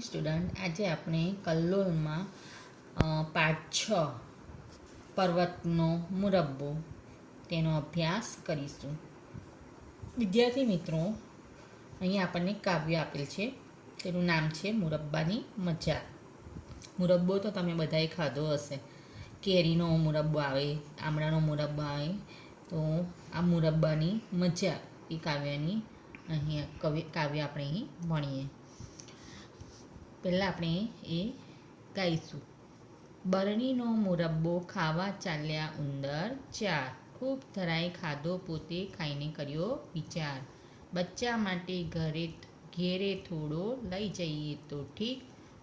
Student, આજે આપણે કલ્લોલમાં પાઠ 6 પર્વતનો મુરબ્બો તેનો અભ્યાસ કરીશું. વિદ્યાર્થી મિત્રો, અહીંયા આપણને કાવ્ય આપેલ છે. તેનું નામ છે મુરબ્બાની મજા. મુરબ્બો તો તમે બધાએ ખાધો હશે. કેરીનો મુરબ્બો આવે, આમળાનો મુરબ્બો આવે. તો આ મુરબ્બાની મજા એ કાવ્યની કાવ્ય આપણે અહીં ભણીએ. પહેલાં આપણે એ ગાઈશું. બરણીનો મુરબ્બો ખાવા ચાલ્યા ઉંદર ચાર, ખૂબ ધરાય ખાધો પોતે ખાઈને કર્યો વિચાર. બચ્ચા માટે ઘેરે થોડો લઈ જઈએ તો ઠીક,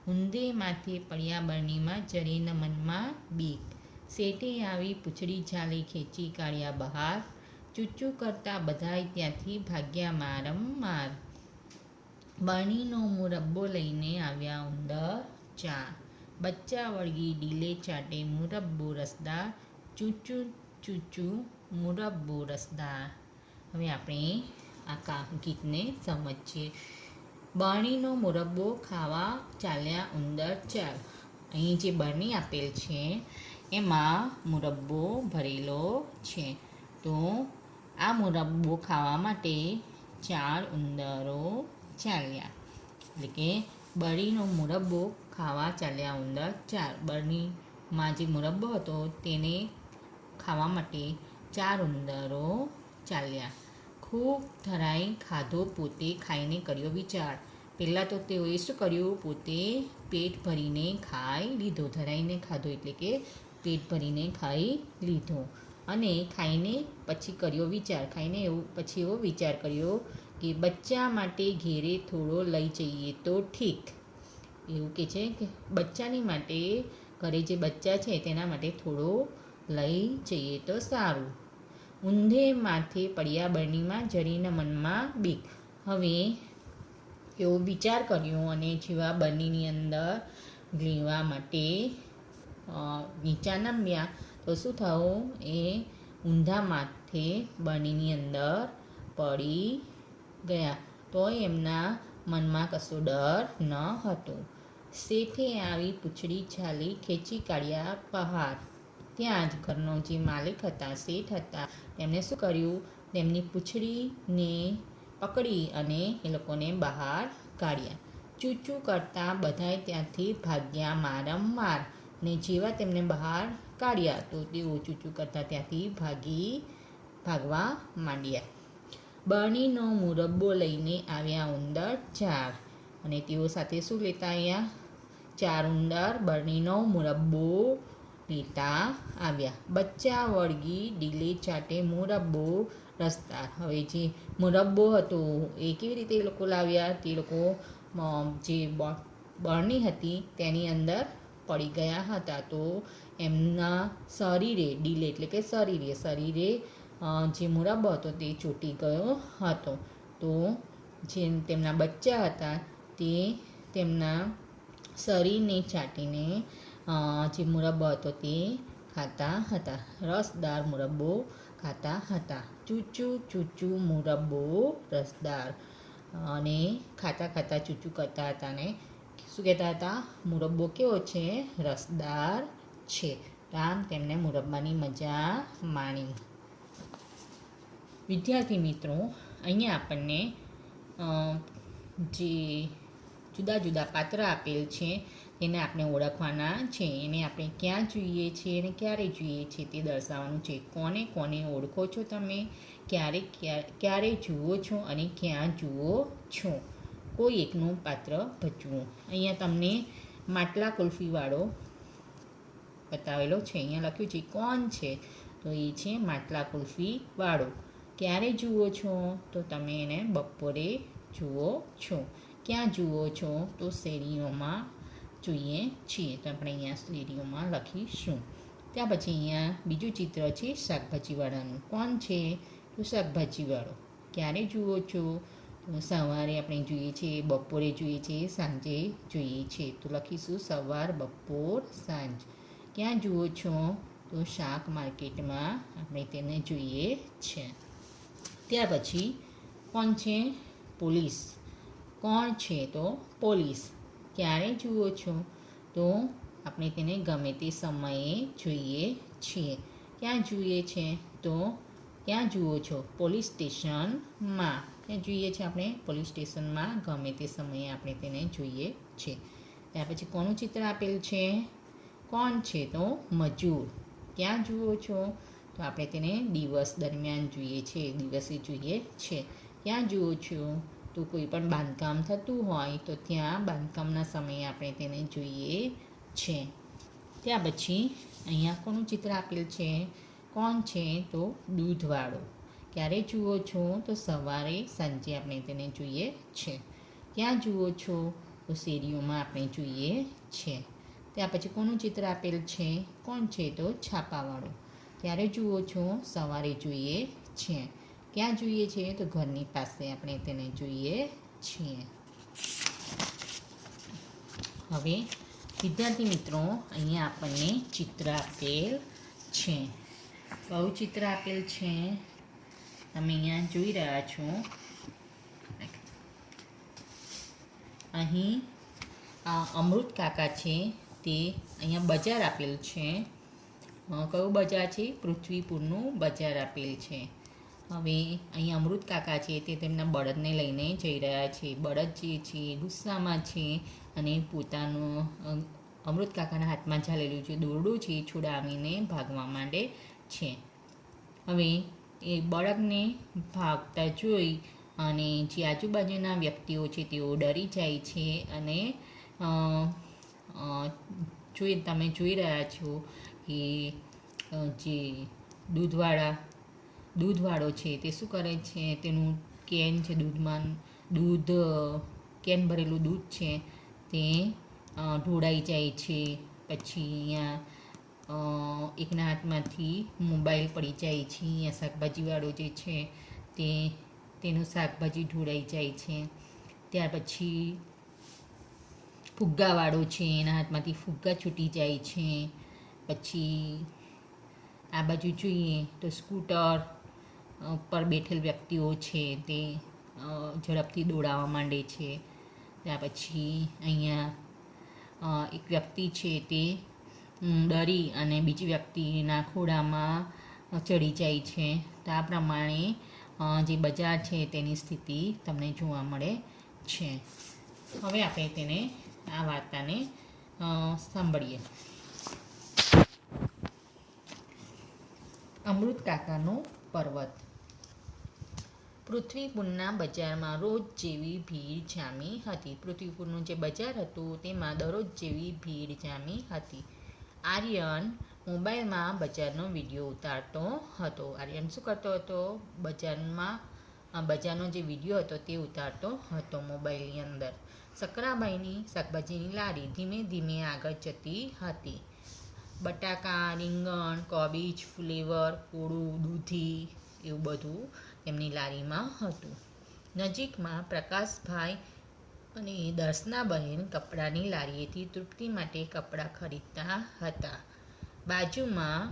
ઊંધે માથે પડ્યા બરણીમાં જરીન મનમાં બીક. શેઠે આવી પૂંછડી ઝાલી ખેંચી કાઢ્યા બહાર, ચૂચું કરતા બધાય ત્યાંથી ભાગ્યા મારંમાર. બરણીનો મુરબ્બો લઈને આવ્યા ઉંદર ચાર, બચ્ચા વળગી ડીલે ચાટે મુરબ્બો રસદાર, ચૂચું ચૂચું મુરબ્બો રસદાર. હવે આપણે આ ગીતને સમજીએ. બરણીનો મુરબ્બો ખાવા ચાલ્યા ઉંદર ચાર. અહીં જે બરણી આપેલ છે એમાં મુરબ્બો ભરેલો છે. તો આ મુરબ્બો ખાવા માટે ચાર ઉંદરો ચાલ્યા. એટલે કે બરણીનો મુરબ્બો ખાવા ચાલ્યા ઉંદર ચાર. બરણીમાં જે મુરબ્બો હતો તેને ખાવા માટે ચાર ઉંદરો ચાલ્યા. ખૂબ ધરાઈ ખાધો પોતે ખાઈને કર્યો વિચાર. પહેલાં તો તેઓએ શું કર્યું? પોતે પેટ ભરીને ખાઈ લીધો. ધરાઈને ખાધો એટલે કે પેટ ભરીને ખાઈ લીધો. અને ખાઈને પછી કર્યો વિચાર. ખાઈને પછી એવો વિચાર કર્યો કે બચ્ચા માટે ઘેરે થોડો લઈ જઈએ તો ઠીક. એવું કે છે કે બચ્ચાની માટે, ઘરે જે બચ્ચા છે તેના માટે થોડો લઈ જઈએ તો સારું. ઊંધે માથે પડ્યા બરણીમાં જરીના મનમાં બીક. હવે એવો વિચાર કર્યો અને જેવા બરણીની અંદર લેવા માટે નીચા નમ્યા તો શું થયું? એ ઊંધા માથે બરણીની અંદર પડી ગયા. તોય એમના મનમાં કશો ડર ન હતો. શેઠે આવી પૂંછડી ઝાલી ખેંચી કાઢ્યા બહાર. ત્યાં જ ઘરનો જે માલિક હતા, શેઠ હતા, તેમણે શું કર્યું? તેમની પૂંછડીને પકડી અને એ લોકોને બહાર કાઢ્યા. ચૂચું કરતા બધાય ત્યાંથી ભાગ્યા મારંમાર. ને જેવા તેમને બહાર કાઢ્યા તો તેઓ ચૂચું કરતા ત્યાંથી ભાગવા માંડ્યા. બરણીનો મુરબ્બો લઈને આવ્યા ઉંદર ચાર. અને તેઓ સાથે શું લેતા આવ્યા? ચાર ઉંદર બરણીનો મુરબ્બો લેતા આવ્યા. બચ્ચા વળગી ડીલે ચાટે મુરબ્બો રસદાર. હવે જે મુરબ્બો હતો એ કેવી રીતે એ લોકો લાવ્યા? તે લોકો જે બરણી હતી તેની અંદર પડી ગયા હતા. તો એમના શરીરે, ડીલે એટલે કે શરીરે જે મુરબ્બો હતો તે ચોંટી ગયો હતો. તો જે તેમના બચ્ચા હતા તે તેમના શરીરને ચાટીને જે મુરબ્બો હતો તે ખાતા હતા. રસદાર મુરબ્બો ખાતા હતા. ચૂચું મુરબ્બો રસદાર. અને ખાતા ચૂચું કરતા હતા ને શું કહેતા હતા? મુરબ્બો કેવો છે? રસદાર છે. આમ તેમને મુરબ્બાની મજા માણી. વિદ્યાર્થી મિત્રો, અહીંયા આપણને જે જુદા જુદા પાત્ર આપેલ છે તેને આપણે ઓળખવાના છે. એને આપણે ક્યાં જોઈએ છીએ અને ક્યારે જોઈએ છીએ તે દર્શાવવાનું છે. કોને કોને ઓળખો છો તમે? ક્યારે જુઓ છો અને ક્યાં જુઓ છો? કોઈ એકનું પાત્ર ભજવું. અહીંયા તમને માટલા કુલ્ફીવાળો બતાવેલો છે. અહીંયા લખ્યું છે કોણ છે? તો એ છે માટલા કુલ્ફીવાળો. ક્યારે જુઓ છો? તો તમે એને બપોરે જુઓ છો. ક્યાં જુઓ છો? તો શેરીઓમાં જોઈએ છીએ. તો આપણે અહીંયા શેરીઓમાં લખીશું. ત્યાર પછી અહીંયા બીજું ચિત્ર છે શાકભાજીવાળાનું. કોણ છે? તો શાકભાજીવાળો. ક્યારે જુઓ છો? તો સવારે આપણે જોઈએ છીએ, બપોરે જોઈએ છીએ, સાંજે જોઈએ છીએ. તો લખીશું સવાર, બપોર, સાંજ. ક્યાં જુઓ છો? તો શાક માર્કેટમાં આપણે તેને જોઈએ છે. ત્યાર પછી કોણ છે? પોલીસ. કોણ છે? તો પોલીસ. ક્યારે જુઓ છો? તો આપણે તેને ગમે તે સમયે જોઈએ છીએ. ક્યાં જોઈએ છે? તો ક્યાં જુઓ છો? પોલીસ સ્ટેશનમાં. ક્યાં જોઈએ છે આપણે? પોલીસ સ્ટેશનમાં ગમે તે સમયે આપણે તેને જોઈએ છે. ત્યાર પછી કોનું ચિત્ર આપેલ છે? કોણ છે? તો મજૂર. ક્યાં જુઓ છો? તો આપણે તેને દિવસ દરમિયાન જોઈએ છે, દિવસે જોઈએ છે. ક્યાં જુઓ છો? તો કોઈ પણ બાંધકામ થતું હોય તો ત્યાં બાંધકામના સમયે આપણે તેને જોઈએ છે. ત્યાર પછી અહીંયા કોનું ચિત્ર આપેલ છે? કોણ છે? તો દૂધવાળો. ક્યારે જુઓ છો? તો સવારે સાંજે આપણે તેને જોઈએ છે. ક્યાં જુઓ છો? તો શેરીઓમાં આપણે જોઈએ છે. ત્યાર પછી કોનું ચિત્ર આપેલ છે? કોણ છે? તો છાપાવાળો. ક્યારે જુઓ છો? સવારે જોઈએ છે. ક્યાં જોઈએ છે? તો ઘરની પાસે આપણે તેને જોઈએ છીએ. હવે વિદ્યાર્થી મિત્રો, અહીંયા આપણને ચિત્ર આપેલ છે. કયું ચિત્ર આપેલ છે? તમે અહીંયા જોઈ રહ્યા છો. અહીં અમૃત કાકા છે તે અહીંયા બજાર આપેલ છે. કયું બજાર છે? પૃથ્વીપુરનું બજાર આપેલ છે. હવે અહીં અમૃત કાકા છે તે તેમના બળદને લઈને જઈ રહ્યા છે. બળદ જે છે ગુસ્સામાં છે અને પોતાનું અમૃત કાકાના હાથમાં ઝાલેલું જે દોરડું છે એ છોડાવીને ભાગવા માંડે છે. હવે એ બળદને ભાગતા જોઈ અને જે આજુબાજુના વ્યક્તિઓ છે તેઓ ડરી જાય છે અને તમે જોઈ રહ્યા છો કે જે દૂધવાળો છે તે શું કરે છે? તેનું કેન છે, કેન ભરેલું દૂધ છે તે ઢોળાઈ જાય છે. પછી અહીંયા એકના હાથમાંથી મોબાઈલ પડી જાય છે. અહીંયા શાકભાજીવાળો જે છે તેનું શાકભાજી ઢોળાઈ જાય છે. ત્યાર પછી ફુગ્ગાવાળો છે, એના હાથમાંથી ફુગ્ગા છૂટી જાય છે. પછી આ બાજુ જોઈએ તો સ્કૂટર પર બેઠેલ વ્યક્તિઓ છે તે ઝડપથી દોડાવવા માંડે છે. ત્યાર પછી અહીંયા એક વ્યક્તિ છે તે ડરી અને બીજી વ્યક્તિના ખોળામાં ચડી જાય છે. તો આ પ્રમાણે જે બજાર છે તેની સ્થિતિ તમને જોવા મળે છે. હવે આપણે આ વાર્તાને સાંભળીએ. અમૃત કાકાનો પર્વત. પૃથ્વીપુરના બજારમાં રોજ જેવી ભીડ જામી હતી. પૃથ્વીપુરનું જે બજાર હતું તેમાં દરરોજ જેવી ભીડ જામી હતી. આર્યન મોબાઈલમાં બજારનો વિડીયો ઉતારતો હતો. આર્યન શું કરતો હતો? બજારનો જે વિડીયો હતો તે ઉતારતો હતો મોબાઈલની અંદર. સકરાબાઈની શાકભાજીની લારી ધીમે ધીમે આગળ જતી હતી. બટાકા, રીંગણ, કોબીજ, ફ્લેવર, કોળું, દૂધી એવું બધું એમની લારીમાં હતું. નજીકમાં પ્રકાશભાઈ અને દર્શનાબહેન કપડાની લારીએથી તૃપ્તિ માટે કપડાં ખરીદતા હતા. બાજુમાં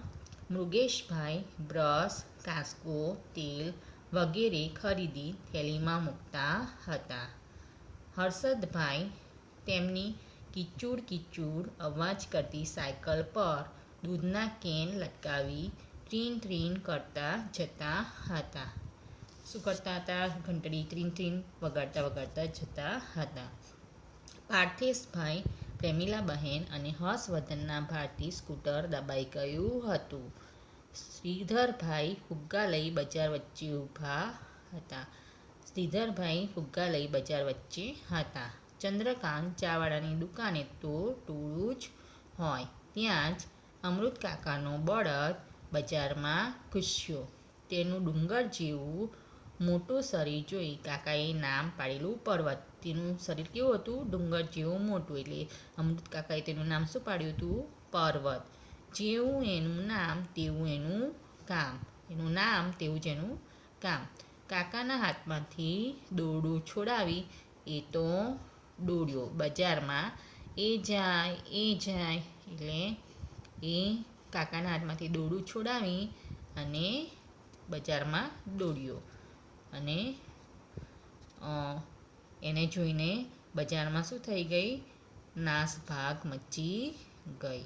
મૃગેશભાઈ બ્રશ, કાંસકો, તેલ વગેરે ખરીદી થેલીમાં મૂકતા હતા. હર્ષદભાઈ તેમની કીચૂડ કીચૂડ અવાજ કરતી સાયકલ પર દૂધના કેન લટકાવી ટ્રીન ટ્રીન કરતા જતા હતા. શું કરતા હતા? ઘંટડી ટ્રીન ટ્રીન વગાડતા જતા હતા. પાર્થેશભાઈ, પ્રેમીલાબહેન અને હર્ષવર્ધનના ભારથી સ્કૂટર દબાઈ ગયું હતું. શ્રીધરભાઈ ફુગ્ગા લઈ બજાર વચ્ચે ઊભા હતા. ચંદ્રકાંત ચાવાળાની દુકાને તો ટોળું જ હોય. ત્યાં જ અમૃત કાકાનો બળદ બજારમાં ઘૂસ્યો. તેનું ડુંગર જેવું મોટું શરીર જોઈ કાકાએ નામ પાડેલું પર્વત. તેનું શરીર કેવું હતું? ડુંગર જેવું મોટું. એટલે અમૃત કાકાએ તેનું નામ શું પાડ્યું હતું? પર્વત. જેવું એનું નામ તેવું એનું કામ. એનું નામ તેવું જ એનું કામ. કાકાના હાથમાંથી દોરડું છોડાવી એ તો દોડ્યો બજારમાં. એ જાય એટલે એ કાકાના હાથમાંથી દોરડું છોડાવી અને બજારમાં દોડ્યો. અને એને જોઈને બજારમાં શું થઈ ગઈ? નાસભાગ મચી ગઈ.